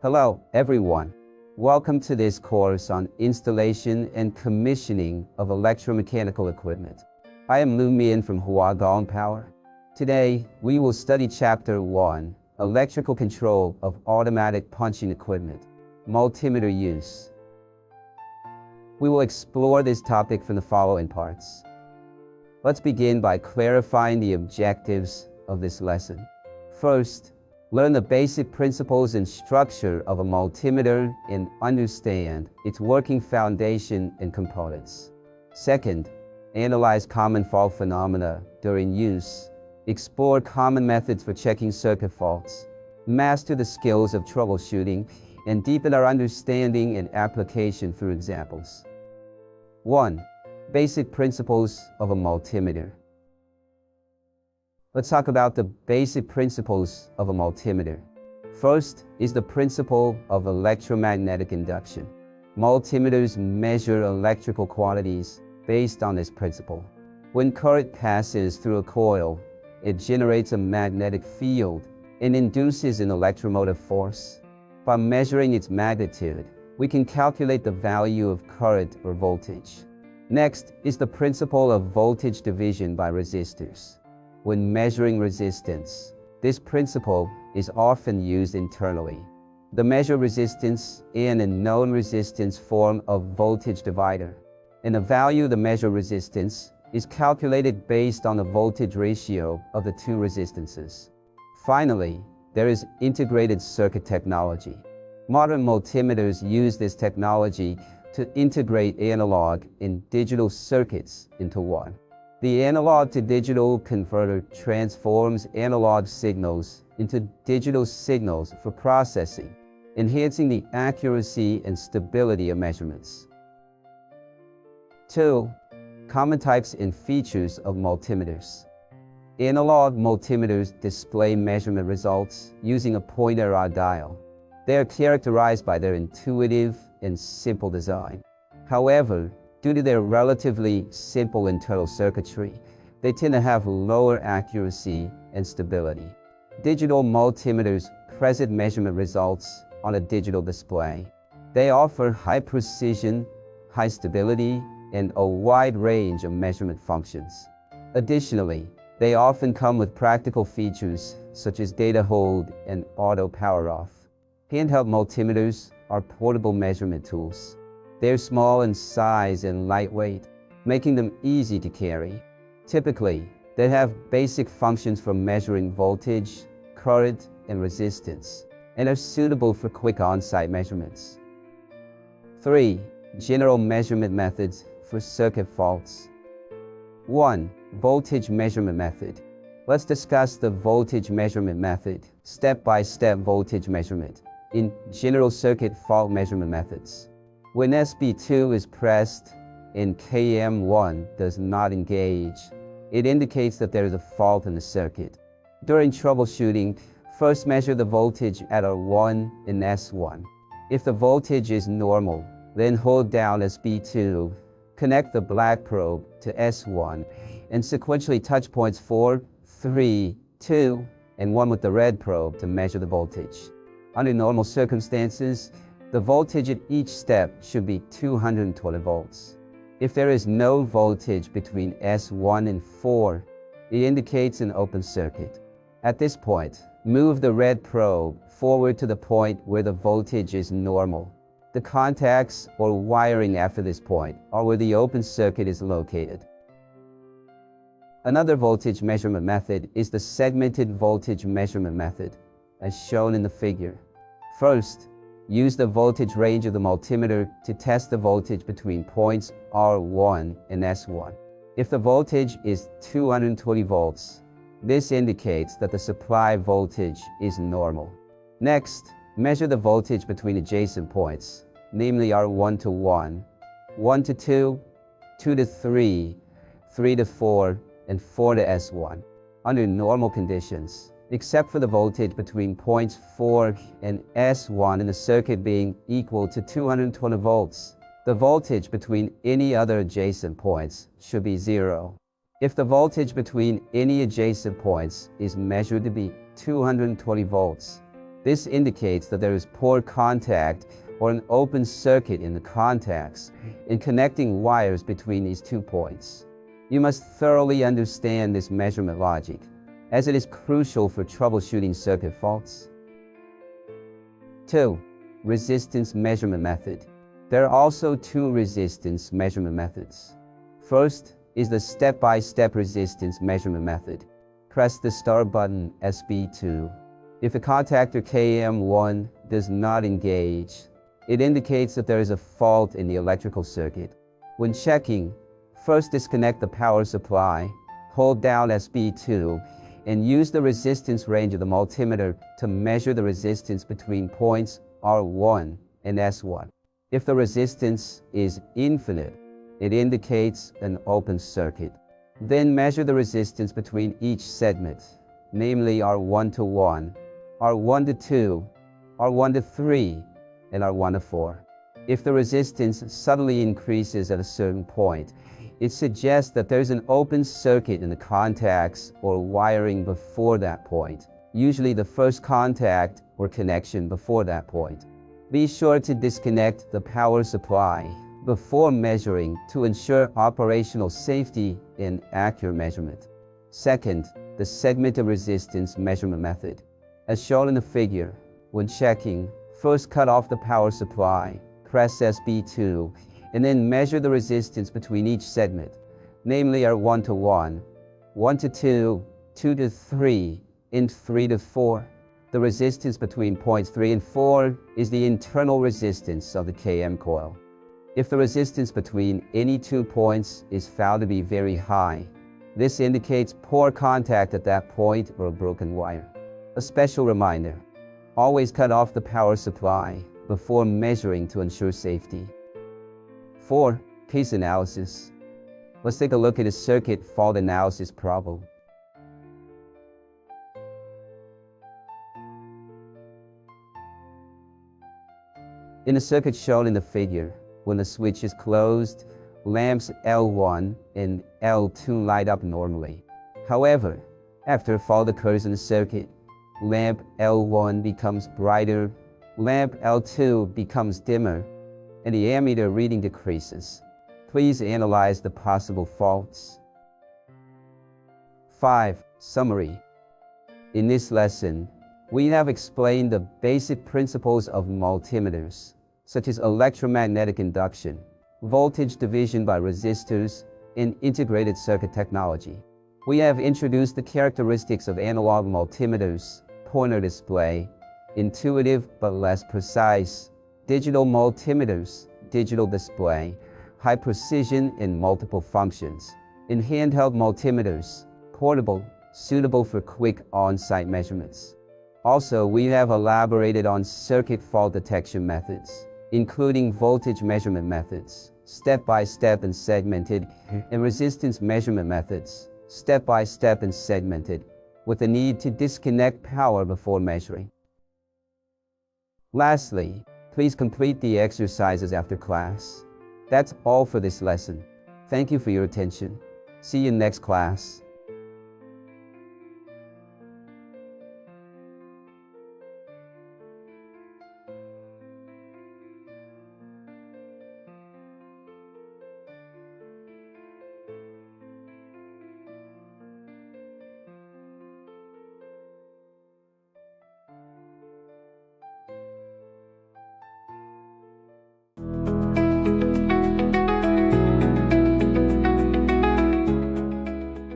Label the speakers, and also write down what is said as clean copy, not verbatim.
Speaker 1: Hello, everyone. Welcome to this course on installation and commissioning of electromechanical equipment. I am Lu Mian from Huadong Power. Today, we will study Chapter 1, Electrical Control of Automatic Punching Equipment, Multimeter Use. We will explore this topic from the following parts. Let's begin by clarifying the objectives of this lesson. First, learn the basic principles and structure of a multimeter and understand its working foundation and components. Second, analyze common fault phenomena during use, explore common methods for checking circuit faults, master the skills of troubleshooting, and deepen our understanding and application through examples. 1. Basic principles of a multimeter. Let's talk about the basic principles of a multimeter. First is the principle of electromagnetic induction. Multimeters measure electrical quantities based on this principle. When current passes through a coil, it generates a magnetic field and induces an electromotive force. By measuring its magnitude, we can calculate the value of current or voltage. Next is the principle of voltage division by resistors. When measuring resistance, this principle is often used internally. The measured resistance and a known resistance form a voltage divider, and the value of the measured resistance is calculated based on the voltage ratio of the two resistances. Finally, there is integrated circuit technology. Modern multimeters use this technology to integrate analog and digital circuits into one. The analog to digital converter transforms analog signals into digital signals for processing, enhancing the accuracy and stability of measurements. 2. Common types and features of multimeters. Analog multimeters display measurement results using a pointer or dial. They are characterized by their intuitive and simple design. However, due to their relatively simple internal circuitry, they tend to have lower accuracy and stability. Digital multimeters present measurement results on a digital display. They offer high precision, high stability, and a wide range of measurement functions. Additionally, they often come with practical features such as data hold and auto power off. Handheld multimeters are portable measurement tools. They're small in size and lightweight, making them easy to carry. Typically, they have basic functions for measuring voltage, current, and resistance, and are suitable for quick on-site measurements. 3. General measurement methods for circuit faults. 1. Voltage measurement method. Let's discuss the voltage measurement method, step-by-step voltage measurement, in general circuit fault measurement methods. When SB2 is pressed and KM1 does not engage, it indicates that there is a fault in the circuit. During troubleshooting, first measure the voltage at R1 and S1. If the voltage is normal, then hold down SB2, connect the black probe to S1, and sequentially touch points 4, 3, 2, and 1 with the red probe to measure the voltage. Under normal circumstances, the voltage at each step should be 220 volts. If there is no voltage between S1 and 4, it indicates an open circuit. At this point, move the red probe forward to the point where the voltage is normal. The contacts or wiring after this point are where the open circuit is located. Another voltage measurement method is the segmented voltage measurement method, as shown in the figure. First, use the voltage range of the multimeter to test the voltage between points R1 and S1. If the voltage is 220 volts, this indicates that the supply voltage is normal. Next, measure the voltage between adjacent points, namely R1 to 1, 1 to 2, 2 to 3, 3 to 4, and 4 to S1. Under normal conditions, except for the voltage between points 4 and S1 in the circuit being equal to 220 volts, the voltage between any other adjacent points should be 0. If the voltage between any adjacent points is measured to be 220 volts, This indicates that there is poor contact or an open circuit in the contacts in connecting wires between these 2 points. You must thoroughly understand this measurement logic, as it is crucial for troubleshooting circuit faults. 2. Resistance measurement method. There are also 2 resistance measurement methods. First is the step-by-step resistance measurement method. Press the start button SB2. If the contactor KM1 does not engage, it indicates that there is a fault in the electrical circuit. When checking, first disconnect the power supply, hold down SB2, and use the resistance range of the multimeter to measure the resistance between points R1 and S1. If the resistance is infinite, it indicates an open circuit. Then measure the resistance between each segment, namely R1 to 1, R1 to 2, R1 to 3, and R1 to 4. If the resistance suddenly increases at a certain point, it suggests that there's an open circuit in the contacts or wiring before that point, usually the first contact or connection before that point. Be sure to disconnect the power supply before measuring to ensure operational safety and accurate measurement. Second, the segment of resistance measurement method. As shown in the figure, when checking, first cut off the power supply, press SB2, and then measure the resistance between each segment, namely R1 to 1, 1 to 2, 2 to 3, and 3 to 4. The resistance between points 3 and 4 is the internal resistance of the KM coil. If the resistance between any 2 points is found to be very high, this indicates poor contact at that point or a broken wire. A special reminder: always cut off the power supply before measuring to ensure safety. 4. Case analysis. Let's take a look at a circuit fault analysis problem. In the circuit shown in the figure, when the switch is closed, lamps L1 and L2 light up normally. However, after a fault occurs in the circuit, lamp L1 becomes brighter, lamp L2 becomes dimmer, and the ammeter reading decreases. Please analyze the possible faults. 5. Summary. In this lesson, we have explained the basic principles of multimeters, such as electromagnetic induction, voltage division by resistors, and integrated circuit technology. We have introduced the characteristics of analog multimeters, pointer display, intuitive but less precise, digital multimeters, digital display, high precision and multiple functions, and handheld multimeters, portable, suitable for quick on-site measurements. Also, we have elaborated on circuit fault detection methods, including voltage measurement methods, step-by-step and segmented, and resistance measurement methods, step-by-step and segmented, with the need to disconnect power before measuring. Lastly, please complete the exercises after class. That's all for this lesson. Thank you for your attention. See you next class.